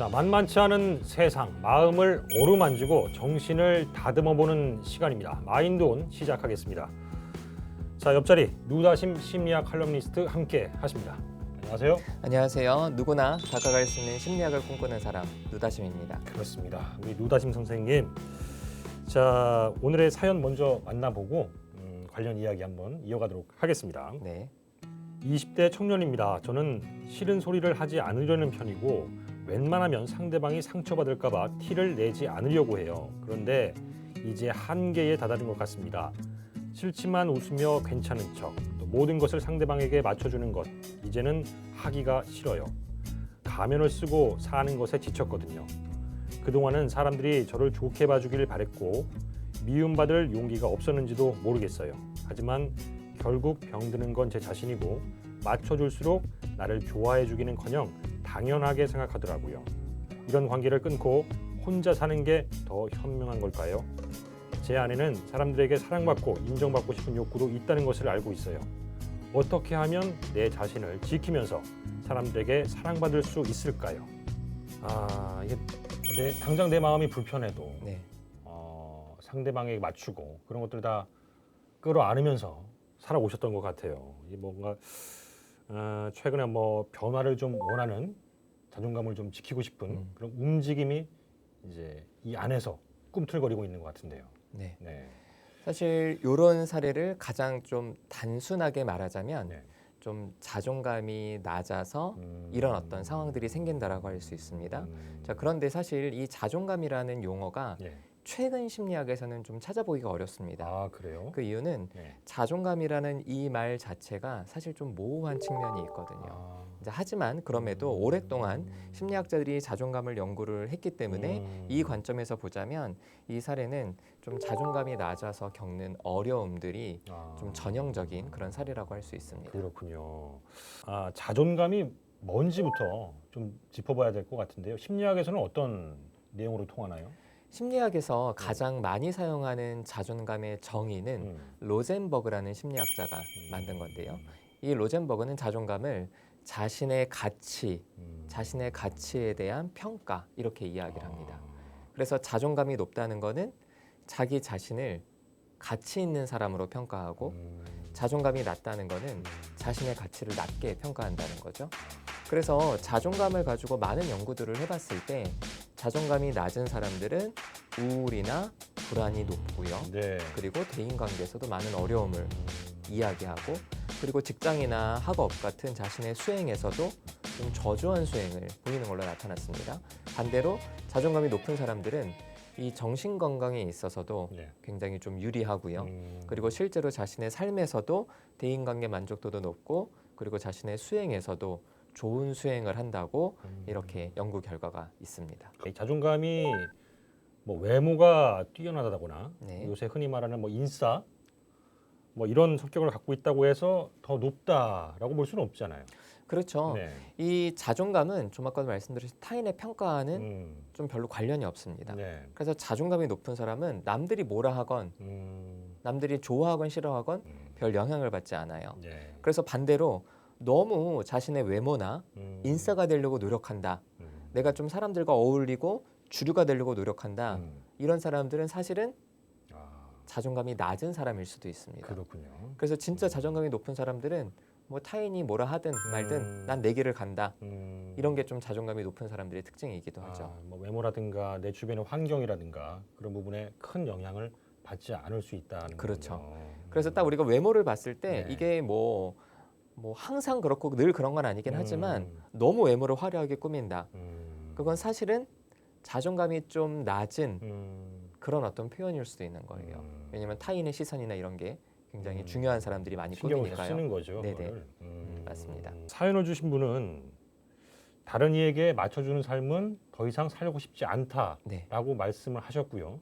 자, 만만치 않은 세상, 마음을 어루만지고 정신을 다듬어보는 시간입니다. 마인드온 시작하겠습니다. 자, 옆자리 누다심 심리학 칼럼니스트 함께 하십니다. 안녕하세요. 안녕하세요. 누구나 다가갈 수 있는 심리학을 꿈꾸는 사람 누다심입니다. 그렇습니다. 우리 누다심 선생님. 자, 오늘의 사연 먼저 만나보고 관련 이야기 한번 이어가도록 하겠습니다. 네. 20대 청년입니다. 저는 싫은 소리를 하지 않으려는 편이고 웬만하면 상대방이 상처받을까 봐 티를 내지 않으려고 해요. 그런데 이제 한계에 다다른 것 같습니다. 싫지만 웃으며 괜찮은 척, 또 모든 것을 상대방에게 맞춰주는 것, 이제는 하기가 싫어요. 가면을 쓰고 사는 것에 지쳤거든요. 그동안은 사람들이 저를 좋게 봐주길 바랬고 미움받을 용기가 없었는지도 모르겠어요. 하지만 결국 병드는 건 제 자신이고 맞춰줄수록 나를 좋아해주기는커녕 당연하게 생각하더라고요. 이런 관계를 끊고 혼자 사는 게 더 현명한 걸까요? 제 안에는 사람들에게 사랑받고 인정받고 싶은 욕구도 있다는 것을 알고 있어요. 어떻게 하면 내 자신을 지키면서 사람들에게 사랑받을 수 있을까요? 이게 당장 내 마음이 불편해도 네. 상대방에게 맞추고 그런 것들 다 끌어안으면서 살아오셨던 것 같아요. 이 뭔가 최근에 뭐 변화를 좀 원하는, 자존감을 좀 지키고 싶은 그런 움직임이 이제 이 안에서 꿈틀거리고 있는 것 같은데요. 네. 네. 사실 이런 사례를 가장 좀 단순하게 말하자면 네. 좀 자존감이 낮아서 이런 어떤 상황들이 생긴다라고 할 수 있습니다. 자, 그런데 사실 이 자존감이라는 용어가 예. 최근 심리학에서는 좀 찾아보기가 어렵습니다. 아, 그래요? 그 이유는 네. 자존감이라는 이 말 자체가 사실 좀 모호한 측면이 있거든요. 이제 하지만 그럼에도 오랫동안 심리학자들이 자존감을 연구를 했기 때문에 이 관점에서 보자면 이 사례는 좀 자존감이 낮아서 겪는 어려움들이 좀 전형적인 그런 사례라고 할 수 있습니다. 그렇군요. 자존감이 뭔지부터 좀 짚어봐야 될 것 같은데요. 심리학에서는 어떤 내용으로 통하나요? 심리학에서 가장 많이 사용하는 자존감의 정의는 로젠버그라는 심리학자가 만든 건데요. 이 로젠버그는 자존감을 자신의 가치, 자신의 가치에 대한 평가 이렇게 이야기를 합니다. 그래서 자존감이 높다는 거는 자기 자신을 가치 있는 사람으로 평가하고 자존감이 낮다는 거는 자신의 가치를 낮게 평가한다는 거죠. 그래서 자존감을 가지고 많은 연구들을 해봤을 때 자존감이 낮은 사람들은 우울이나 불안이 높고요. 네. 그리고 대인관계에서도 많은 어려움을 이야기하고 그리고 직장이나 학업 같은 자신의 수행에서도 좀 저조한 수행을 보이는 걸로 나타났습니다. 반대로 자존감이 높은 사람들은 이 정신 건강에 있어서도 네. 굉장히 좀 유리하고요. 그리고 실제로 자신의 삶에서도 대인관계 만족도도 높고 그리고 자신의 수행에서도 좋은 수행을 한다고 이렇게 연구 결과가 있습니다. 이 자존감이 뭐 외모가 뛰어나다거나 네. 요새 흔히 말하는 뭐 인싸 뭐 이런 성격을 갖고 있다고 해서 더 높다라고 볼 수는 없잖아요. 그렇죠. 네. 이 자존감은 좀 아까 말씀드린 타인의 평가와는 좀 별로 관련이 없습니다. 네. 그래서 자존감이 높은 사람은 남들이 뭐라 하건 남들이 좋아하건 싫어하건 별 영향을 받지 않아요. 네. 그래서 반대로 너무 자신의 외모나 인싸가 되려고 노력한다. 내가 좀 사람들과 어울리고 주류가 되려고 노력한다. 이런 사람들은 사실은 자존감이 낮은 사람일 수도 있습니다. 그렇군요. 그래서 진짜 자존감이 높은 사람들은 뭐 타인이 뭐라 하든 말든 난 내 길을 간다. 이런 게 좀 자존감이 높은 사람들의 특징이기도 하죠. 뭐 외모라든가 내 주변의 환경이라든가 그런 부분에 큰 영향을 받지 않을 수 있다는 그렇죠. 거군요. 그래서 딱 우리가 외모를 봤을 때 네. 이게 뭐 항상 그렇고 늘 그런 건 아니긴 하지만 너무 외모를 화려하게 꾸민다. 그건 사실은 자존감이 좀 낮은 그런 어떤 표현일 수도 있는 거예요. 왜냐하면 타인의 시선이나 이런 게 굉장히 중요한 사람들이 많이 신경을 꾸미니까요. 쓰는 거죠. 네네. 그거를. 맞습니다. 사연을 주신 분은 다른 이에게 맞춰주는 삶은 더 이상 살고 싶지 않다라고 네. 말씀을 하셨고요.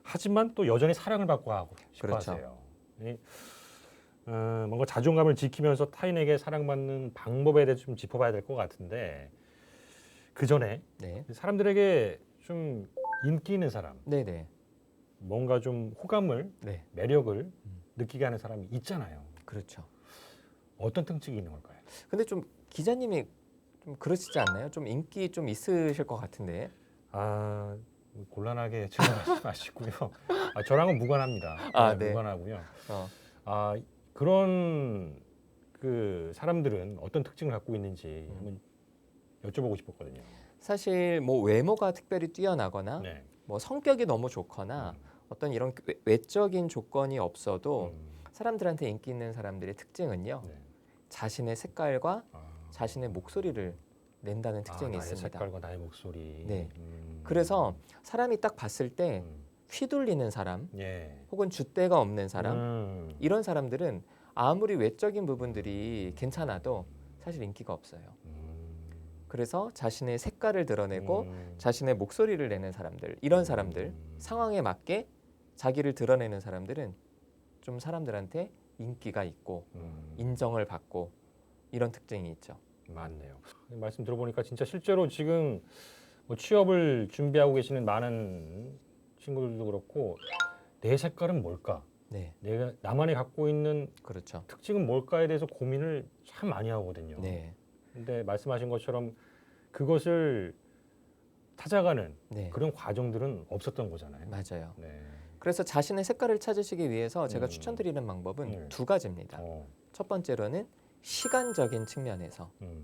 하지만 또 여전히 사랑을 받고 하고 싶어 그렇죠. 하세요. 뭔가 자존감을 지키면서 타인에게 사랑받는 방법에 대해서 좀 짚어봐야 될 것 같은데 그 전에 네. 사람들에게 좀 인기 있는 사람, 네네. 뭔가 좀 호감을, 네. 매력을 느끼게 하는 사람이 있잖아요. 그렇죠. 어떤 특징이 있는 걸까요? 근데 좀 기자님이 좀 그러시지 않나요? 좀 인기 좀 있으실 것 같은데. 아, 곤란하게 질문하지 마시고요. 저랑은 무관합니다. 네. 무관하고요. 어, 그런 그 사람들은 어떤 특징을 갖고 있는지 한번 여쭤보고 싶었거든요. 사실 뭐 외모가 특별히 뛰어나거나 네. 뭐 성격이 너무 좋거나 어떤 이런 외적인 조건이 없어도 사람들한테 인기 있는 사람들의 특징은요. 네. 자신의 색깔과 자신의 목소리를 낸다는 특징이 나의 있습니다. 색깔과 나의 목소리. 네. 그래서 사람이 딱 봤을 때 휘둘리는 사람 예. 혹은 줏대가 없는 사람 이런 사람들은 아무리 외적인 부분들이 괜찮아도 사실 인기가 없어요. 그래서 자신의 색깔을 드러내고 자신의 목소리를 내는 사람들 이런 사람들 상황에 맞게 자기를 드러내는 사람들은 좀 사람들한테 인기가 있고 인정을 받고 이런 특징이 있죠. 맞네요. 말씀 들어보니까 진짜 실제로 지금 뭐 취업을 준비하고 계시는 많은 친구들도 그렇고 내 색깔은 뭘까? 네, 내가 나만이 갖고 있는 그렇죠. 특징은 뭘까에 대해서 고민을 참 많이 하거든요. 네, 근데 말씀하신 것처럼 그것을 찾아가는 네, 그런 과정들은 없었던 거잖아요. 맞아요. 네. 그래서 자신의 색깔을 찾으시기 위해서 제가 음. 추천드리는 방법은 네. 두 가지입니다. 어, 첫 번째로는 시간적인 측면에서 음.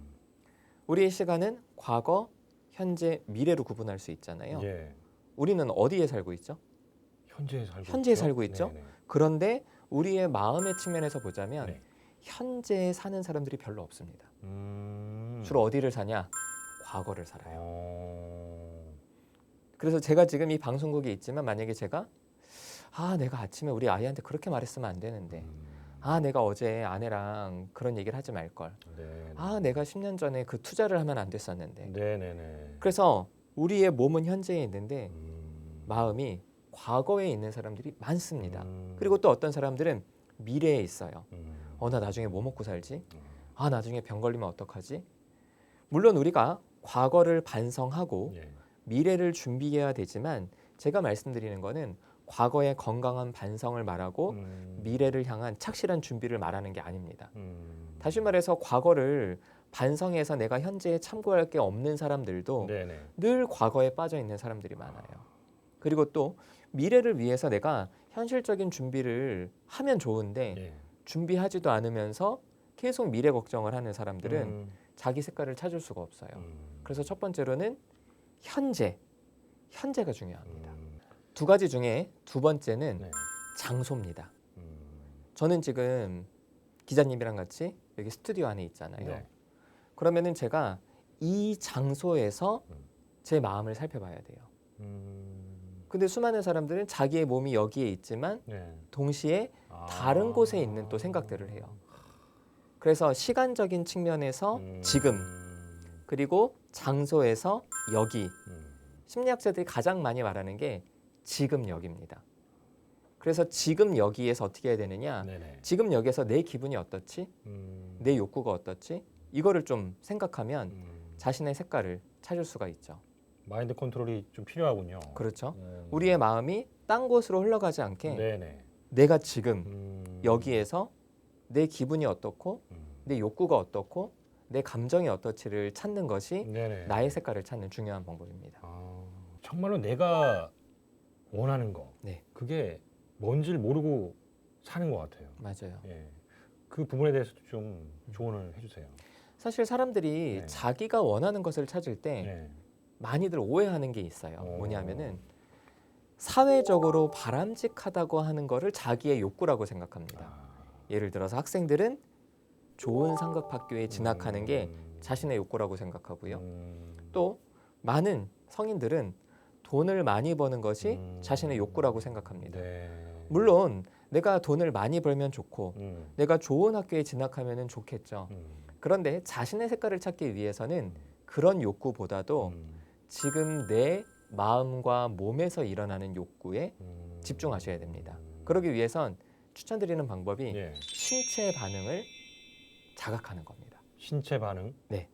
우리의 시간은 과거, 현재, 미래로 구분할 수 있잖아요. 예. 우리는 어디에 살고 있죠? 현재에 살고 있죠? 네네. 그런데 우리의 마음의 측면에서 보자면 네. 현재에 사는 사람들이 별로 없습니다. 음. 주로 어디를 사냐? 과거를 살아요. 어. 그래서 제가 지금 이 방송국에 있지만 만약에 제가 내가 아침에 우리 아이한테 그렇게 말했으면 안 되는데 내가 어제 아내랑 그런 얘기를 하지 말걸. 네. 내가 10년 전에 그 투자를 하면 안 됐었는데. 네네네. 그래서 우리의 몸은 현재에 있는데 마음이 과거에 있는 사람들이 많습니다. 그리고 또 어떤 사람들은 미래에 있어요. 나 나중에 뭐 먹고 살지? 나중에 병 걸리면 어떡하지? 물론 우리가 과거를 반성하고 예. 미래를 준비해야 되지만 제가 말씀드리는 거는 과거의 건강한 반성을 말하고 미래를 향한 착실한 준비를 말하는 게 아닙니다. 다시 말해서 과거를 반성해서 내가 현재에 참고할 게 없는 사람들도 네네. 늘 과거에 빠져 있는 사람들이 많아요. 그리고 또 미래를 위해서 내가 현실적인 준비를 하면 좋은데 예. 준비하지도 않으면서 계속 미래 걱정을 하는 사람들은 자기 색깔을 찾을 수가 없어요. 그래서 첫 번째로는 현재가 중요합니다. 두 가지 중에 두 번째는 네. 장소입니다. 저는 지금 기자님이랑 같이 여기 스튜디오 안에 있잖아요. 네. 그러면은 제가 이 장소에서 제 마음을 살펴봐야 돼요. 근데 수많은 사람들은 자기의 몸이 여기에 있지만 네. 동시에 다른 곳에 있는 또 생각들을 해요. 그래서 시간적인 측면에서 지금 그리고 장소에서 여기 심리학자들이 가장 많이 말하는 게 지금 여기입니다. 그래서 지금 여기에서 어떻게 해야 되느냐? 네네. 지금 여기에서 내 기분이 어떻지? 내 욕구가 어떻지? 이거를 좀 생각하면 자신의 색깔을 찾을 수가 있죠. 마인드 컨트롤이 좀 필요하군요. 그렇죠. 우리의 마음이 딴 곳으로 흘러가지 않게 네네. 내가 지금 여기에서 내 기분이 어떻고 내 욕구가 어떻고 내 감정이 어떻지를 찾는 것이 네네. 나의 색깔을 찾는 중요한 방법입니다. 정말로 내가 원하는 거, 네. 그게 뭔지를 모르고 사는 것 같아요. 맞아요. 예. 그 부분에 대해서도 좀 조언을 해주세요. 사실 사람들이 네. 자기가 원하는 것을 찾을 때 네. 많이들 오해하는 게 있어요. 오. 뭐냐면은 사회적으로 바람직하다고 하는 거를 자기의 욕구라고 생각합니다. 예를 들어서 학생들은 좋은 상급 학교에 진학하는 게 자신의 욕구라고 생각하고요. 또 많은 성인들은 돈을 많이 버는 것이 자신의 욕구라고 생각합니다. 네. 물론 내가 돈을 많이 벌면 좋고 내가 좋은 학교에 진학하면 좋겠죠. 그런데 자신의 색깔을 찾기 위해서는 그런 욕구보다도 지금 내 마음과 몸에서 일어나는 욕구에 집중하셔야 됩니다. 그러기 위해선 추천드리는 방법이 예. 신체 반응을 자각하는 겁니다. 신체 반응? 네.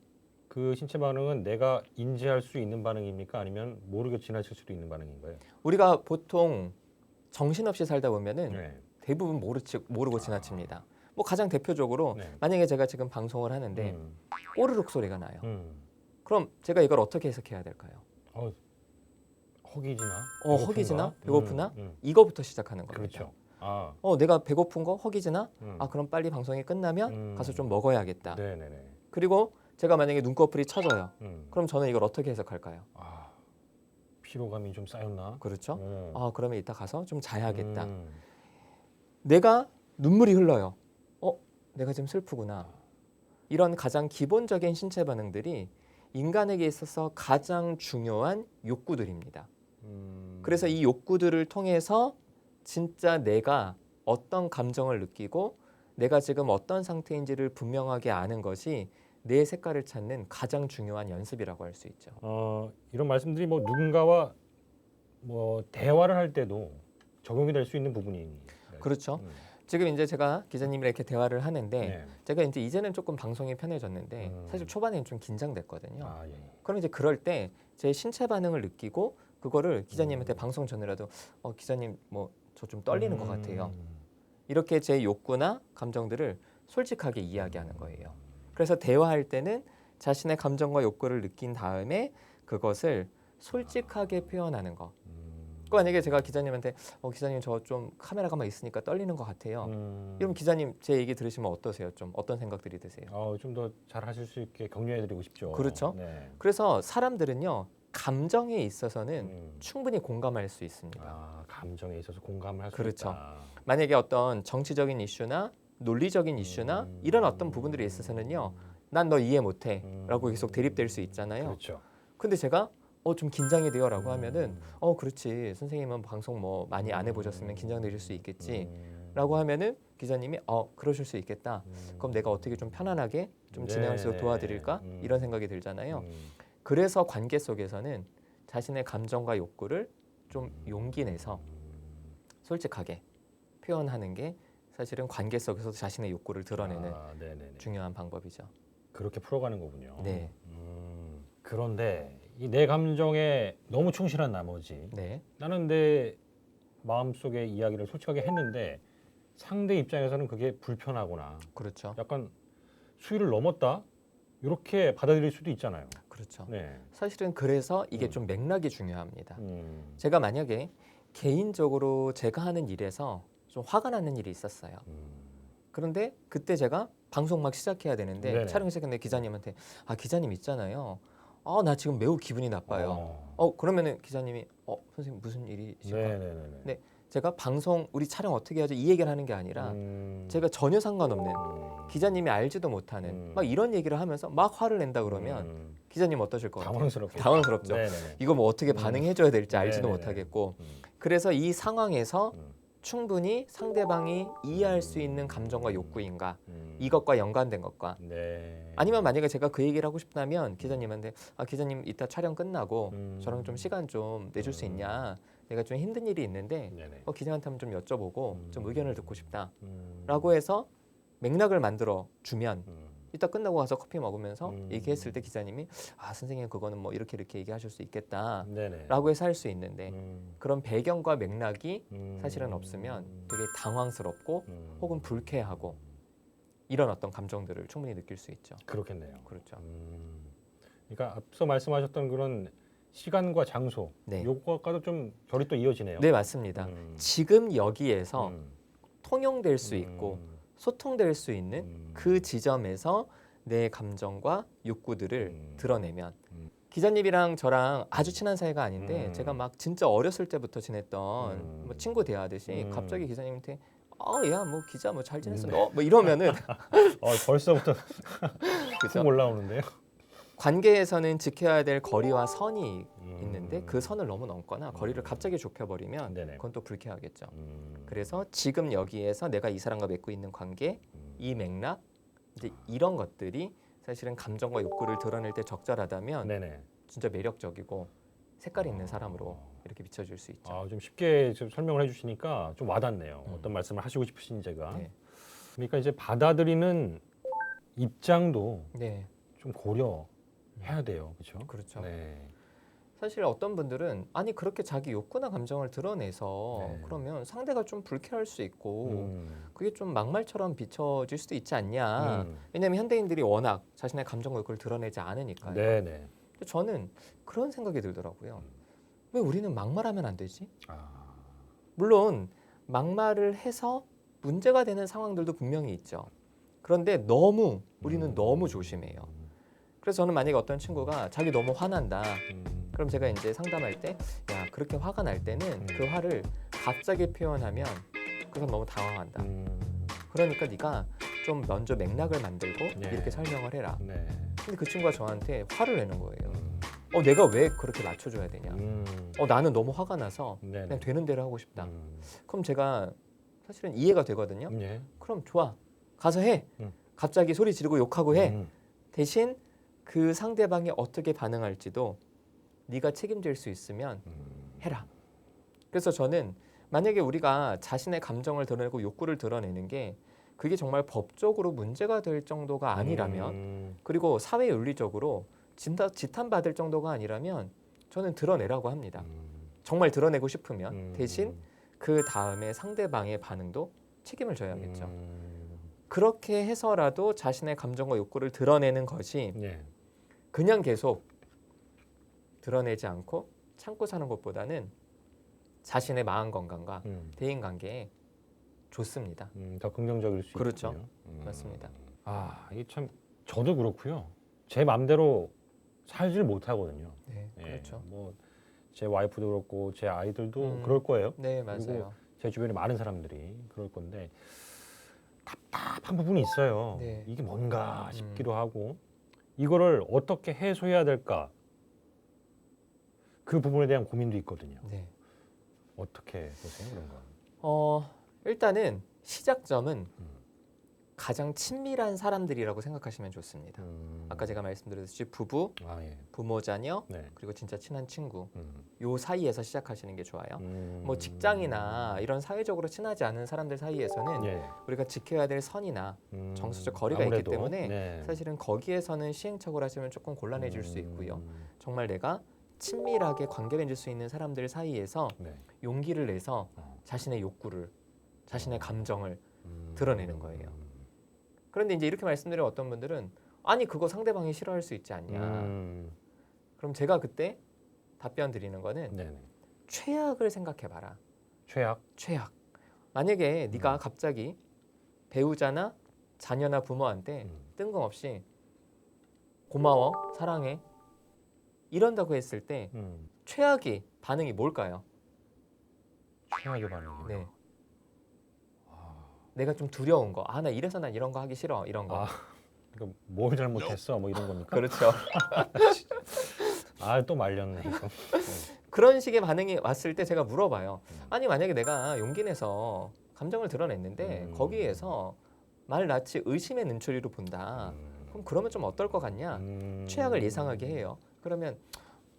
그 신체 반응은 내가 인지할 수 있는 반응입니까? 아니면 모르게 지나칠 수도 있는 반응인가요? 우리가 보통 정신없이 살다 보면은 네. 대부분 모르고 지나칩니다. 뭐 가장 대표적으로 네. 만약에 제가 지금 방송을 하는데 꼬르륵 소리가 나요. 음. 그럼 제가 이걸 어떻게 해석해야 될까요? 허기지나? 허기지나? 배고프나? 음. 이거부터 시작하는 겁니다. 그렇죠. 아, 내가 배고픈 거 허기지나? 음. 그럼 빨리 방송이 끝나면 가서 좀 먹어야겠다. 네네네. 그리고 제가 만약에 눈꺼풀이 처져요. 음. 그럼 저는 이걸 어떻게 해석할까요? 피로감이 좀 쌓였나? 그렇죠. 어. 그러면 이따 가서 좀 자야겠다. 음. 내가 눈물이 흘러요. 내가 지금 슬프구나. 이런 가장 기본적인 신체 반응들이 인간에게 있어서 가장 중요한 욕구들입니다. 그래서 이 욕구들을 통해서 진짜 내가 어떤 감정을 느끼고 내가 지금 어떤 상태인지를 분명하게 아는 것이 내 색깔을 찾는 가장 중요한 연습이라고 할 수 있죠. 이런 말씀들이 뭐 누군가와 뭐 대화를 할 때도 적용이 될 수 있는 부분이. 그렇죠. 지금 이제 제가 기자님이랑 이렇게 대화를 하는데 네. 제가 이제 이제는 조금 방송이 편해졌는데 사실 초반에는 좀 긴장됐거든요. 예. 그럼 이제 그럴 때 제 신체 반응을 느끼고 그거를 기자님한테 방송 전이라도 기자님 뭐 저 좀 떨리는 것 같아요. 이렇게 제 욕구나 감정들을 솔직하게 이야기하는 거예요. 그래서 대화할 때는 자신의 감정과 욕구를 느낀 다음에 그것을 솔직하게 표현하는 거. 그 만약에 제가 기자님한테 기자님 저 좀 카메라가만 있으니까 떨리는 것 같아요. 이러면 기자님 제 얘기 들으시면 어떠세요? 좀 어떤 생각들이 드세요? 좀 더 잘 하실 수 있게 격려해드리고 싶죠. 그렇죠. 네. 그래서 사람들은요 감정에 있어서는 충분히 공감할 수 있습니다. 감정에 있어서 공감을 할 수 그렇죠. 있다. 만약에 어떤 정치적인 이슈나 논리적인 이슈나 이런 어떤 부분들에 있어서는요 난 너 이해 못해라고 계속 대립될 수 있잖아요. 그렇죠. 근데 제가 좀 긴장이 돼요라고 하면은 그렇지 선생님은 방송 뭐 많이 안 해보셨으면 긴장되실 수 있겠지라고 하면은 기자님이 그러실 수 있겠다. 그럼 내가 어떻게 좀 편안하게 좀 진행할 수 있도록 도와드릴까 이런 생각이 들잖아요. 그래서 관계 속에서는 자신의 감정과 욕구를 좀 용기 내서 솔직하게 표현하는 게 사실은 관계 속에서 자신의 욕구를 드러내는 중요한 방법이죠. 그렇게 풀어가는 거군요. 네. 그런데 이 내 감정에 너무 충실한 나머지 네. 나는 내 마음속의 이야기를 솔직하게 했는데 상대 입장에서는 그게 불편하거나 그렇죠. 약간 수위를 넘었다 이렇게 받아들일 수도 있잖아요. 그렇죠. 네. 사실은 그래서 이게 좀 맥락이 중요합니다. 음. 제가 만약에 개인적으로 제가 하는 일에서 좀 화가 나는 일이 있었어요. 그런데 그때 제가 방송 막 시작해야 되는데 네네. 촬영 시작했는데 기자님한테 기자님 있잖아요. 나 지금 매우 기분이 나빠요. 그러면은 기자님이 선생님 무슨 일이실까? 네네네. 제가 방송 우리 촬영 어떻게 하죠? 이 얘기를 하는 게 아니라 제가 전혀 상관없는 기자님이 알지도 못하는 막 이런 얘기를 하면서 막 화를 낸다 그러면 기자님 어떠실 것 같아요? 당황스럽죠. 네네네. 이거 뭐 어떻게 반응해줘야 될지 알지도 네네네. 못하겠고 그래서 이 상황에서 충분히 상대방이 이해할 수 있는 감정과 욕구인가 이것과 연관된 것과 네. 아니면 만약에 제가 그 얘기를 하고 싶다면 기자님한테 기자님 이따 촬영 끝나고 저랑 좀 시간 좀 내줄 수 있냐 내가 좀 힘든 일이 있는데 네네. 기자한테 한번 좀 여쭤보고 좀 의견을 듣고 싶다라고 해서 맥락을 만들어 주면 이따 끝나고 가서 커피 먹으면서 얘기했을 때 기자님이 선생님 그거는 뭐 이렇게 얘기하실 수 있겠다라고 네네. 해서 할 수 있는데 그런 배경과 맥락이 사실은 없으면 되게 당황스럽고 혹은 불쾌하고 이런 어떤 감정들을 충분히 느낄 수 있죠. 그렇겠네요. 그렇죠. 그러니까 앞서 말씀하셨던 그런 시간과 장소 네. 요거과도 좀 결이 또 이어지네요. 네, 맞습니다. 지금 여기에서 통용될 수 있고 소통될 수 있는 그 지점에서 내 감정과 욕구들을 드러내면 기자님이랑 저랑 아주 친한 사이가 아닌데 제가 막 진짜 어렸을 때부터 지냈던 뭐 친구 대하듯이 갑자기 기자님한테 야 뭐 기자 뭐 잘 지냈어 너 뭐 이러면은 벌써부터 그죠? 훅 올라오는데요. 관계에서는 지켜야 될 거리와 선이 있는데 그 선을 너무 넘거나 거리를 갑자기 좁혀버리면 네네. 그건 또 불쾌하겠죠. 그래서 지금 여기에서 내가 이 사람과 맺고 있는 관계, 이 맥락, 이제 이런 것들이 사실은 감정과 욕구를 드러낼 때 적절하다면 네네. 진짜 매력적이고 색깔 있는 사람으로 이렇게 비춰질 수 있죠. 좀 쉽게 좀 설명을 해주시니까 좀 와닿네요. 어떤 말씀을 하시고 싶으신지가. 네. 그러니까 이제 받아들이는 입장도 네, 좀 고려해야 돼요, 그렇죠? 그렇죠. 네. 사실 어떤 분들은 아니 그렇게 자기 욕구나 감정을 드러내서 네. 그러면 상대가 좀 불쾌할 수 있고 음. 그게 좀 막말처럼 비춰질 수도 있지 않냐. 음. 왜냐하면 현대인들이 워낙 자신의 감정과 욕구를 드러내지 않으니까요. 네네. 근데 저는 그런 생각이 들더라고요. 왜 우리는 막말하면 안 되지? 아. 물론 막말을 해서 문제가 되는 상황들도 분명히 있죠. 그런데 너무 우리는 너무 조심해요. 그래서 저는 만약에 어떤 친구가 자기 너무 화난다. 그럼 제가 이제 상담할 때, 야 그렇게 화가 날 때는 그 화를 갑자기 표현하면 그 사람 너무 당황한다. 그러니까 네가 좀 먼저 맥락을 만들고 네. 이렇게 설명을 해라. 네. 근데 그 친구가 저한테 화를 내는 거예요. 내가 왜 그렇게 맞춰줘야 되냐? 나는 너무 화가 나서 네네. 그냥 되는 대로 하고 싶다. 그럼 제가 사실은 이해가 되거든요. 네. 그럼 좋아, 가서 해. 갑자기 소리 지르고 욕하고 해. 대신 그 상대방이 어떻게 반응할지도 네가 책임질 수 있으면 해라. 그래서 저는 만약에 우리가 자신의 감정을 드러내고 욕구를 드러내는 게 그게 정말 법적으로 문제가 될 정도가 아니라면 그리고 사회 윤리적으로 지탄받을 정도가 아니라면 저는 드러내라고 합니다. 정말 드러내고 싶으면 대신 그 다음에 상대방의 반응도 책임을 져야겠죠. 그렇게 해서라도 자신의 감정과 욕구를 드러내는 것이 네. 그냥 계속 드러내지 않고 참고 사는 것보다는 자신의 마음 건강과 대인 관계에 좋습니다. 더 긍정적일 수 그렇죠. 있군요. 맞습니다. 이게 참 저도 그렇고요. 제 마음대로 살지를 못하거든요. 네, 예, 그렇죠. 뭐 제 와이프도 그렇고 제 아이들도 그럴 거예요. 네, 그리고 맞아요. 제 주변에 많은 사람들이 그럴 건데 답답한 부분이 있어요. 네. 이게 뭔가 싶기도 하고 이거를 어떻게 해소해야 될까 그 부분에 대한 고민도 있거든요. 네. 어떻게 보세요 그런 건? 일단은 시작점은 가장 친밀한 사람들이라고 생각하시면 좋습니다. 아까 제가 말씀드렸듯이 부부, 예. 부모, 자녀, 네. 그리고 진짜 친한 친구 요 사이에서 시작하시는 게 좋아요. 뭐 음. 직장이나 이런 사회적으로 친하지 않은 사람들 사이에서는 예. 우리가 지켜야 될 선이나 정서적 거리가 아무래도, 있기 때문에 네. 사실은 거기에서는 시행착오를 하시면 조금 곤란해질 수 있고요. 정말 내가 친밀하게 관계 맺을 수 있는 사람들 사이에서 네. 용기를 내서 자신의 욕구를, 자신의 감정을 드러내는 거예요. 그런데 이제 이렇게 말씀드린 어떤 분들은 아니 그거 상대방이 싫어할 수 있지 않냐. 그럼 제가 그때 답변 드리는 거는 네네. 최악을 생각해봐라. 최악. 최악. 만약에 네가 갑자기 배우자나 자녀나 부모한테 뜬금없이 고마워, 사랑해 이런다고 했을 때 최악의 반응이 뭘까요? 최악의 반응이요. 네. 내가 좀 두려운 거. 나 이래서 난 이런 거 하기 싫어. 이런 거. 그러니까 뭘 잘못했어? 뭐 이런 겁니까? 그렇죠. 또 말렸네 이거. 그런 식의 반응이 왔을 때 제가 물어봐요. 아니 만약에 내가 용기 내서 감정을 드러냈는데 거기에서 말 낯이 의심의 눈초리로 본다. 그럼 그러면 좀 어떨 것 같냐? 최악을 예상하게 해요. 그러면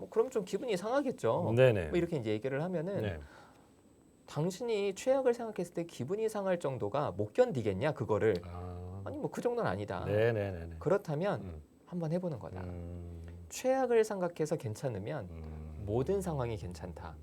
그럼 좀 기분이 상하겠죠. 네네. 뭐 이렇게 이제 얘기를 하면은 네. 당신이 최악을 생각했을 때 기분이 상할 정도가 못 견디겠냐 그거를. 아니 뭐 그 정도는 아니다. 네네네. 그렇다면 한번 해보는 거다. 최악을 생각해서 괜찮으면 모든 상황이 괜찮다.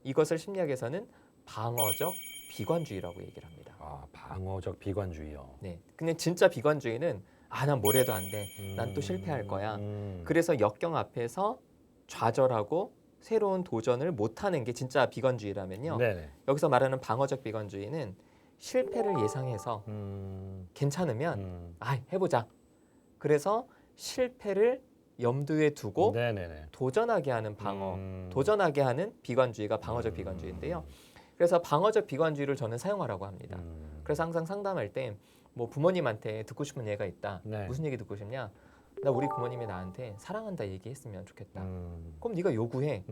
이것을 심리학에서는 방어적 비관주의라고 얘기를 합니다. 방어적 비관주의요. 네. 근데 진짜 비관주의는 난 뭘 해도 안 돼. 난 또 실패할 거야. 그래서 역경 앞에서 좌절하고 새로운 도전을 못하는 게 진짜 비관주의라면요. 네네. 여기서 말하는 방어적 비관주의는 실패를 예상해서 괜찮으면 해보자. 그래서 실패를 염두에 두고 네네네. 도전하게 하는 방어, 도전하게 하는 비관주의가 방어적 비관주의인데요. 그래서 방어적 비관주의를 저는 사용하라고 합니다. 그래서 항상 상담할 때 뭐 부모님한테 듣고 싶은 얘기가 있다. 네. 무슨 얘기 듣고 싶냐? 나 우리 부모님이 나한테 사랑한다 얘기했으면 좋겠다. 그럼 네가 요구해.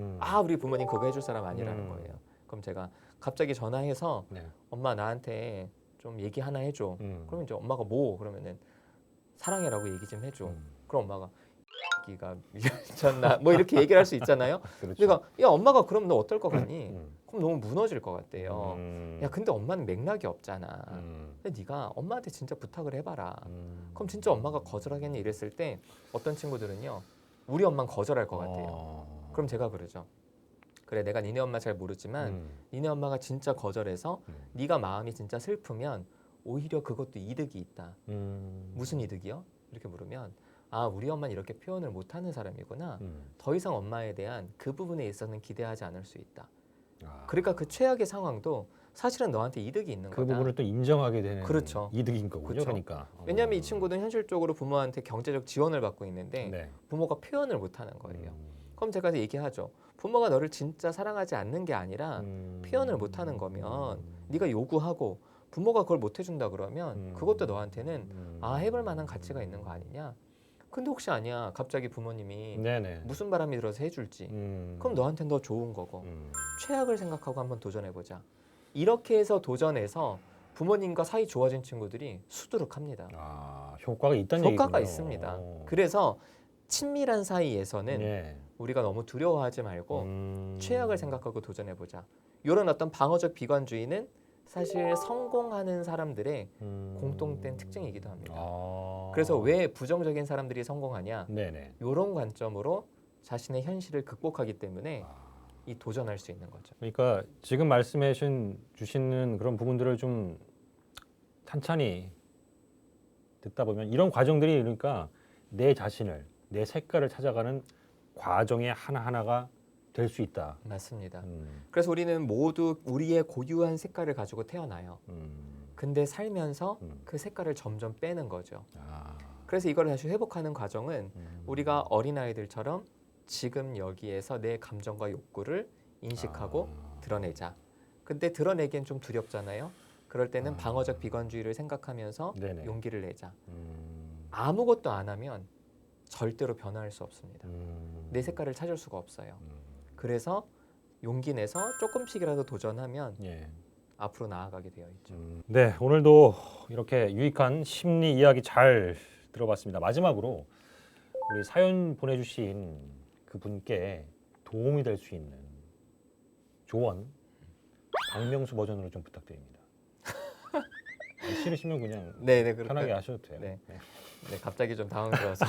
우리 부모님 그거 해줄 사람 아니라는 거예요. 그럼 제가 갑자기 전화해서 네. 엄마 나한테 좀 얘기 하나 해줘. 그러면 이제 엄마가 뭐 그러면은 사랑해라고 얘기 좀 해줘. 그럼 엄마가 기가 미쳤나 뭐 이렇게 얘기를 할 수 있잖아요. 그렇죠. 내가 야 엄마가 그럼 너 어떨 것 같니? 그럼 너무 무너질 것 같대요. 야 근데 엄마는 맥락이 없잖아. 근데 네가 엄마한테 진짜 부탁을 해봐라. 그럼 진짜 엄마가 거절하겠니? 이랬을 때 어떤 친구들은요 우리 엄마는 거절할 것 같아요. 그럼 제가 그러죠. 그래, 내가 니네 엄마 잘 모르지만 니네 엄마가 진짜 거절해서 네가 마음이 진짜 슬프면 오히려 그것도 이득이 있다. 무슨 이득이요? 이렇게 물으면 아, 우리 엄마는 이렇게 표현을 못하는 사람이구나. 더 이상 엄마에 대한 그 부분에 있어서는 기대하지 않을 수 있다. 그러니까 그 최악의 상황도 사실은 너한테 이득이 있는 그 거다. 부분을 또 인정하게 되는 그렇죠. 이득인 거군요. 그렇죠. 그러니까. 왜냐하면 이 친구는 현실적으로 부모한테 경제적 지원을 받고 있는데 네. 부모가 표현을 못하는 거예요. 그럼 제가 얘기하죠. 부모가 너를 진짜 사랑하지 않는 게 아니라 표현을 못하는 거면 네가 요구하고 부모가 그걸 못 해준다 그러면 그것도 너한테는 아, 해볼 만한 가치가 있는 거 아니냐. 근데 혹시 아니야. 갑자기 부모님이 네네. 무슨 바람이 들어서 해줄지. 그럼 너한테는 더 좋은 거고 최악을 생각하고 한번 도전해보자. 이렇게 해서 도전해서 부모님과 사이 좋아진 친구들이 수두룩합니다. 아, 효과가 있다는 효과가 얘기군요. 있습니다. 그래서 친밀한 사이에서는 네. 우리가 너무 두려워하지 말고 최악을 생각하고 도전해보자. 이런 어떤 방어적 비관주의는 사실 성공하는 사람들의 공통된 특징이기도 합니다. 그래서 왜 부정적인 사람들이 성공하냐? 네네. 이런 관점으로 자신의 현실을 극복하기 때문에 이 도전할 수 있는 거죠. 그러니까 지금 말씀해 주시는 그런 부분들을 좀 찬찬히 듣다 보면 이런 과정들이 그러니까 내 자신을, 내 색깔을 찾아가는 과정의 하나하나가 될 수 있다. 맞습니다. 그래서 우리는 모두 우리의 고유한 색깔을 가지고 태어나요. 근데 살면서 그 색깔을 점점 빼는 거죠. 그래서 이걸 다시 회복하는 과정은 우리가 어린아이들처럼 지금 여기에서 내 감정과 욕구를 인식하고 드러내자. 근데 드러내기엔 좀 두렵잖아요. 그럴 때는 방어적 비관주의를 생각하면서 네네. 용기를 내자. 아무것도 안 하면 절대로 변화할 수 없습니다. 내 색깔을 찾을 수가 없어요. 그래서 용기 내서 조금씩이라도 도전하면 예. 앞으로 나아가게 되어 있죠. 네, 오늘도 이렇게 유익한 심리 이야기 잘 들어봤습니다. 마지막으로 우리 사연 보내주신 그 분께 도움이 될 수 있는 조언 박명수 버전으로 좀 부탁드립니다. 싫으시면 그냥 네네, 편하게 하셔도 돼요. 네. 네. 네, 갑자기 좀 당황스러워서.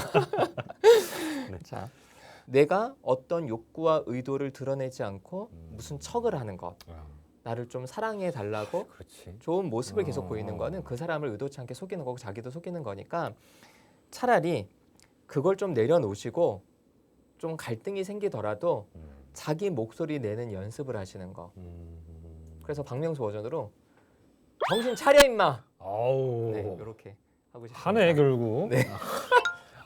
네. 자, 내가 어떤 욕구와 의도를 드러내지 않고 무슨 척을 하는 것, 나를 좀 사랑해 달라고 그렇지. 좋은 모습을 계속 보이는 거는 그 사람을 의도치 않게 속이는 거고 자기도 속이는 거니까 차라리 그걸 좀 내려놓으시고 좀 갈등이 생기더라도 자기 목소리 내는 연습을 하시는 거. 그래서 박명수 버전으로 정신 차려 임마. 아우. 네, 이렇게 하고 싶습니다. 하네 결국. 네.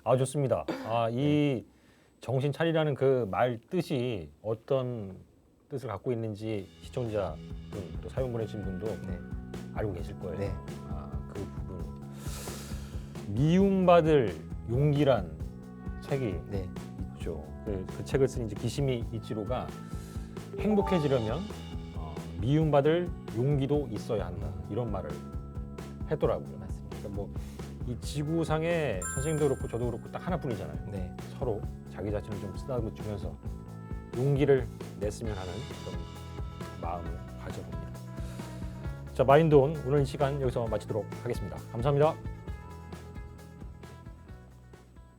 아 좋습니다. 이 정신 차리라는 그 말 뜻이 어떤 뜻을 갖고 있는지 시청자 분, 또 사연 보내신 분도 네. 알고 계실 거예요. 네. 그 부분. 미움받을 용기란 책이 네. 있죠. 그 책을 쓴 이제 기시미 이치로가 행복해지려면 미움받을 용기도 있어야 한다 이런 말을 했더라고요. 맞습니다. 그러니까 이 지구상에 선생님도 그렇고 저도 그렇고 딱 하나뿐이잖아요. 네. 서로 자기 자신을 좀 쓰다듬어 주면서 용기를 냈으면 하는 그런 마음을 가져봅니다. 자, 마인드온 오늘 이 시간 여기서 마치도록 하겠습니다. 감사합니다.